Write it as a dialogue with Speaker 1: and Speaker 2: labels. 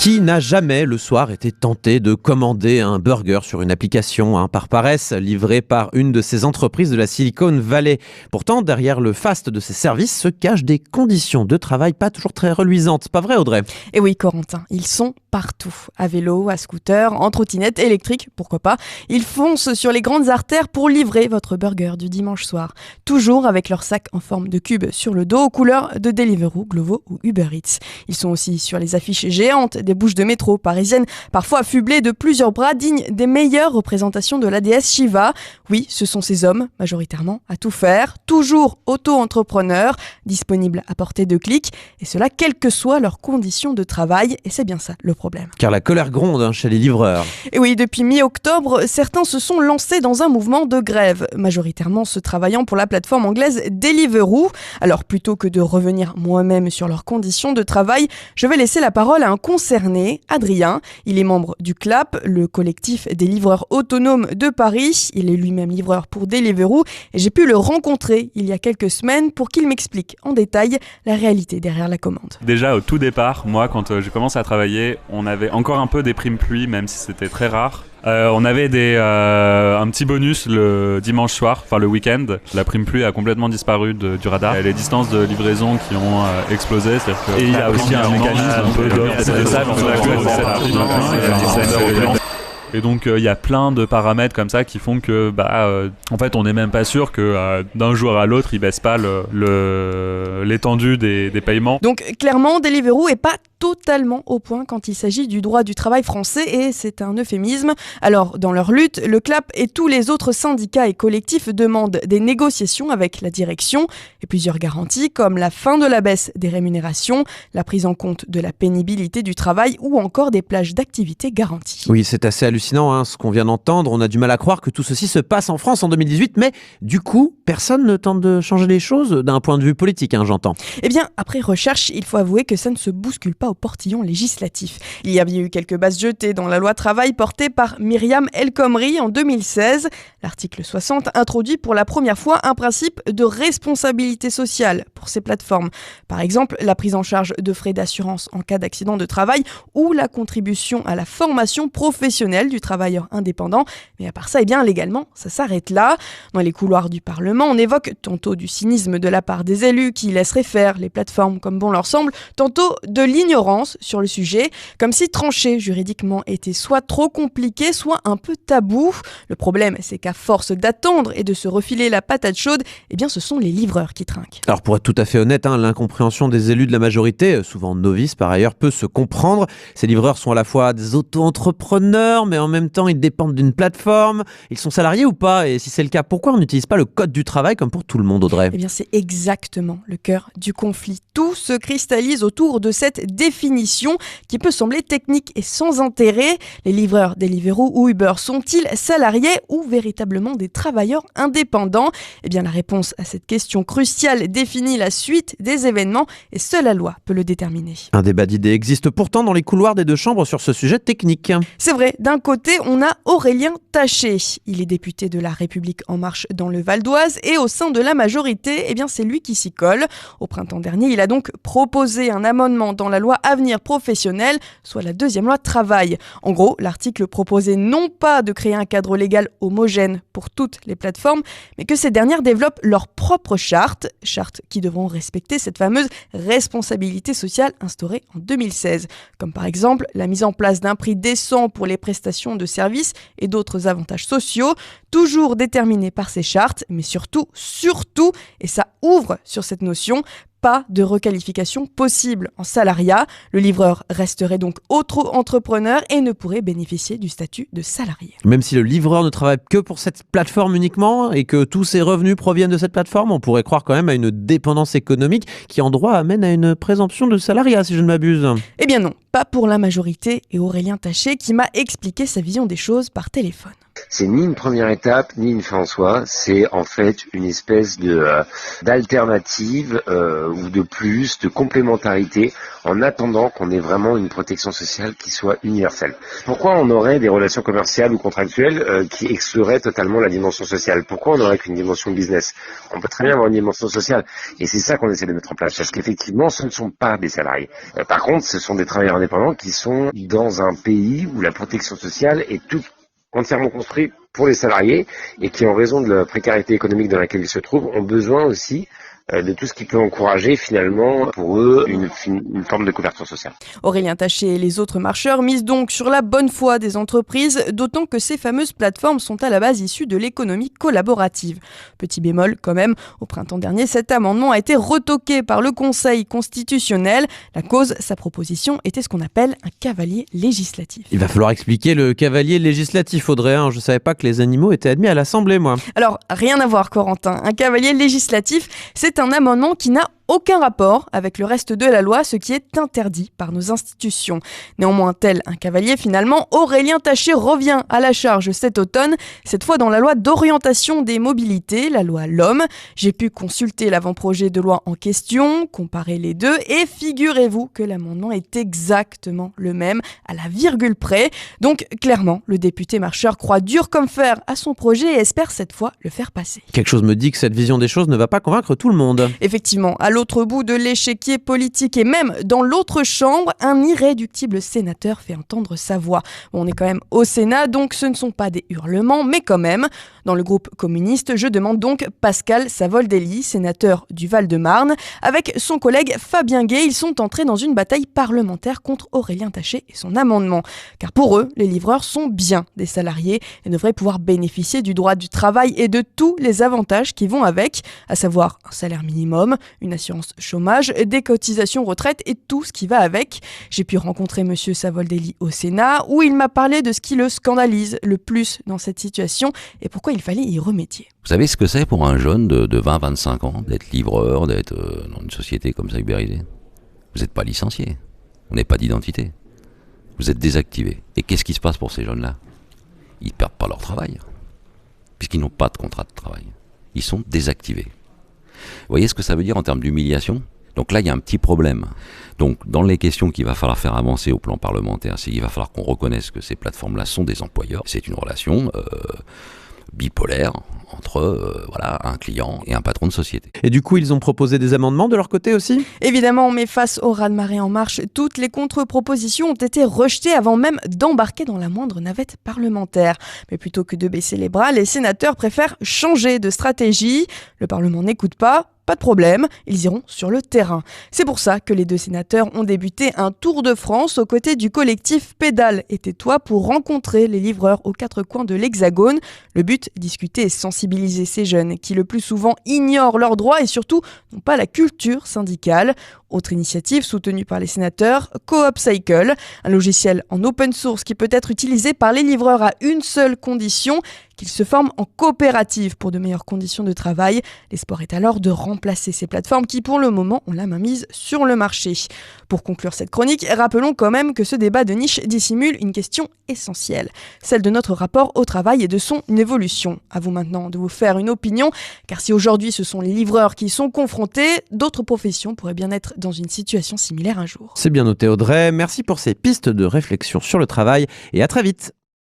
Speaker 1: Qui n'a jamais le soir été tenté de commander un burger sur une application par paresse, livré par une de ces entreprises de la Silicon Valley? Pourtant, derrière le faste de ces services se cachent des conditions de travail pas toujours très reluisantes. Pas vrai, Audrey?
Speaker 2: Et oui, Corentin, ils sont partout. À vélo, à scooter, en trottinette électrique, pourquoi pas. Ils foncent sur les grandes artères pour livrer votre burger du dimanche soir. Toujours avec leur sac en forme de cube sur le dos, aux couleurs de Deliveroo, Glovo ou Uber Eats. Ils sont aussi sur les affiches géantes des bouches de métro parisiennes, parfois affublés de plusieurs bras dignes des meilleures représentations de la déesse Shiva. Oui, ce sont ces hommes, majoritairement, à tout faire, toujours auto-entrepreneurs, disponibles à portée de clic, et cela quelles que soient leurs conditions de travail, et c'est bien ça le problème.
Speaker 1: Car la colère gronde chez les livreurs.
Speaker 2: Et oui, depuis mi-octobre, certains se sont lancés dans un mouvement de grève, majoritairement ceux travaillant pour la plateforme anglaise Deliveroo. Alors plutôt que de revenir moi-même sur leurs conditions de travail, je vais laisser la parole à un concerné, Adrien. Il est membre du CLAP, le collectif des livreurs autonomes de Paris. Il est lui-même livreur pour Deliveroo et j'ai pu le rencontrer il y a quelques semaines pour qu'il m'explique en détail la réalité derrière la commande.
Speaker 3: Déjà au tout départ, moi quand j'ai commencé à travailler, on avait encore un peu des primes pluie, même si c'était très rare. On avait un petit bonus le dimanche soir, enfin le week-end. La prime pluie a complètement disparu du radar. Il y a les distances de livraison qui ont explosé. Et il y a aussi un mécanisme un peu de ça. Et donc il y a plein de paramètres comme ça qui font que en fait on n'est même pas sûr que d'un jour à l'autre ils baissent pas l'étendue des paiements.
Speaker 2: Donc clairement Deliveroo est pas totalement au point quand il s'agit du droit du travail français et c'est un euphémisme. Alors dans leur lutte, le CLAP et tous les autres syndicats et collectifs demandent des négociations avec la direction et plusieurs garanties comme la fin de la baisse des rémunérations, la prise en compte de la pénibilité du travail ou encore des plages d'activité garanties.
Speaker 1: Oui, c'est assez hallucinant ce qu'on vient d'entendre. On a du mal à croire que tout ceci se passe en France en 2018, mais du coup, personne ne tente de changer les choses d'un point de vue politique, j'entends.
Speaker 2: Eh bien, après recherche, il faut avouer que ça ne se bouscule pas au portillon législatif. Il y a eu quelques bases jetées dans la loi travail portée par Myriam El Khomri en 2016. L'article 60 introduit pour la première fois un principe de responsabilité sociale pour ces plateformes. Par exemple, la prise en charge de frais d'assurance en cas d'accident de travail ou la contribution à la formation professionnelle du travailleur indépendant. Mais à part ça, légalement, ça s'arrête là. Dans les couloirs du Parlement, on évoque tantôt du cynisme de la part des élus qui laisseraient faire les plateformes comme bon leur semble, tantôt de l'ignorance sur le sujet, comme si trancher juridiquement était soit trop compliqué, soit un peu tabou. Le problème, c'est qu'à force d'attendre et de se refiler la patate chaude, ce sont les livreurs qui trinquent.
Speaker 1: Alors pour être tout à fait honnête, l'incompréhension des élus de la majorité, souvent novices par ailleurs, peut se comprendre. Ces livreurs sont à la fois des auto-entrepreneurs, mais en même temps ils dépendent d'une plateforme. Ils sont salariés ou pas? Et si c'est le cas, pourquoi on n'utilise pas le code du travail comme pour tout le monde, Audrey?
Speaker 2: C'est exactement le cœur du conflit. Tout se cristallise autour de cette définition qui peut sembler technique et sans intérêt. Les livreurs Deliveroo ou Uber sont-ils salariés ou véritablement des travailleurs indépendants? La réponse à cette question cruciale définit la suite des événements et seule la loi peut le déterminer.
Speaker 1: Un débat d'idées existe pourtant dans les couloirs des deux chambres sur ce sujet technique.
Speaker 2: C'est vrai, d'un côté, on a Aurélien Taché. Il est député de La République En Marche dans le Val d'Oise et au sein de la majorité, c'est lui qui s'y colle. Au printemps dernier, il a donc proposé un amendement dans la loi Avenir professionnel, soit la deuxième loi travail. En gros, l'article proposait non pas de créer un cadre légal homogène pour toutes les plateformes, mais que ces dernières développent leur propre charte qui devront respecter cette fameuse responsabilité sociale instaurée en 2016, comme par exemple la mise en place d'un prix décent pour les prestations de services et d'autres avantages sociaux, toujours déterminés par ces chartes, mais surtout, et ça ouvre sur cette notion, pas de requalification possible en salariat. Le livreur resterait donc auto-entrepreneur et ne pourrait bénéficier du statut de salarié.
Speaker 1: Même si le livreur ne travaille que pour cette plateforme uniquement et que tous ses revenus proviennent de cette plateforme, on pourrait croire quand même à une dépendance économique qui en droit amène à une présomption de salariat, si je ne m'abuse.
Speaker 2: Non, pas pour la majorité et Aurélien Taché qui m'a expliqué sa vision des choses par téléphone.
Speaker 4: C'est ni une première étape, ni une fin en soi. C'est en fait une espèce d'alternative ou de plus, de complémentarité en attendant qu'on ait vraiment une protection sociale qui soit universelle. Pourquoi on aurait des relations commerciales ou contractuelles qui excluraient totalement la dimension sociale? Pourquoi on n'aurait qu'une dimension business? On peut très bien avoir une dimension sociale. Et c'est ça qu'on essaie de mettre en place. Parce qu'effectivement, ce ne sont pas des salariés. Par contre, ce sont des travailleurs indépendants qui sont dans un pays où la protection sociale est entièrement construite pour les salariés et qui, en raison de la précarité économique dans laquelle ils se trouvent, ont besoin aussi de tout ce qui peut encourager finalement pour eux une forme de couverture sociale.
Speaker 2: Aurélien Taché et les autres marcheurs misent donc sur la bonne foi des entreprises, d'autant que ces fameuses plateformes sont à la base issues de l'économie collaborative. Petit bémol quand même, au printemps dernier, cet amendement a été retoqué par le Conseil constitutionnel. La cause, sa proposition était ce qu'on appelle un cavalier législatif.
Speaker 1: Il va falloir expliquer le cavalier législatif, Audrey. Je ne savais pas que les animaux étaient admis à l'Assemblée, moi.
Speaker 2: Alors, rien à voir, Corentin. Un cavalier législatif, c'est un amendement qui n'a aucun rapport avec le reste de la loi, ce qui est interdit par nos institutions. Néanmoins, tel un cavalier, finalement, Aurélien Taché revient à la charge cet automne, cette fois dans la loi d'orientation des mobilités, la loi LOM. J'ai pu consulter l'avant-projet de loi en question, comparer les deux, et figurez-vous que l'amendement est exactement le même, à la virgule près. Donc, clairement, le député marcheur croit dur comme fer à son projet et espère cette fois le faire passer.
Speaker 1: Quelque chose me dit que cette vision des choses ne va pas convaincre tout le monde.
Speaker 2: Effectivement, à l'autre bout de l'échiquier politique et même dans l'autre chambre, un irréductible sénateur fait entendre sa voix. Bon, on est quand même au Sénat, donc ce ne sont pas des hurlements, mais quand même. Dans le groupe communiste, je demande donc Pascal Savoldelli, sénateur du Val-de-Marne. Avec son collègue Fabien Gay, ils sont entrés dans une bataille parlementaire contre Aurélien Taché et son amendement. Car pour eux, les livreurs sont bien des salariés et devraient pouvoir bénéficier du droit du travail et de tous les avantages qui vont avec, à savoir un salaire minimum, une assurance chômage, des cotisations retraite et tout ce qui va avec. J'ai pu rencontrer monsieur Savoldelli au Sénat où il m'a parlé de ce qui le scandalise le plus dans cette situation et pourquoi il fallait y remédier.
Speaker 5: Vous savez ce que c'est pour un jeune de 20-25 ans d'être livreur, d'être dans une société comme ça ubérisée? Vous n'êtes pas licencié, vous n'avez pas d'identité, vous êtes désactivé. Et qu'est-ce qui se passe pour ces jeunes-là? Ils ne perdent pas leur travail, puisqu'ils n'ont pas de contrat de travail. Ils sont désactivés. Vous voyez ce que ça veut dire en termes d'humiliation? Donc là, il y a un petit problème. Donc, dans les questions qu'il va falloir faire avancer au plan parlementaire, c'est qu'il va falloir qu'on reconnaisse que ces plateformes-là sont des employeurs. C'est une relation bipolaire entre un client et un patron de société.
Speaker 1: Et du coup, ils ont proposé des amendements de leur côté aussi?
Speaker 2: Évidemment, mais face au raz-de-marée en marche, toutes les contre-propositions ont été rejetées avant même d'embarquer dans la moindre navette parlementaire. Mais plutôt que de baisser les bras, les sénateurs préfèrent changer de stratégie. Le Parlement n'écoute pas de problème, ils iront sur le terrain. C'est pour ça que les deux sénateurs ont débuté un tour de France aux côtés du collectif Pédale et Tais-toi pour rencontrer les livreurs aux quatre coins de l'Hexagone. Le but, discuter et sensibiliser ces jeunes qui le plus souvent ignorent leurs droits et surtout n'ont pas la culture syndicale. Autre initiative soutenue par les sénateurs, Coop Cycle, un logiciel en open source qui peut être utilisé par les livreurs à une seule condition, qu'ils se forment en coopérative pour de meilleures conditions de travail. L'espoir est alors de remplacer ces plateformes qui, pour le moment, ont la main mise sur le marché. Pour conclure cette chronique, rappelons quand même que ce débat de niche dissimule une question essentielle, celle de notre rapport au travail et de son évolution. À vous maintenant de vous faire une opinion, car si aujourd'hui ce sont les livreurs qui sont confrontés, d'autres professions pourraient bien être dans une situation similaire un jour.
Speaker 1: C'est bien noté, Audrey. Merci pour ces pistes de réflexion sur le travail et à très vite.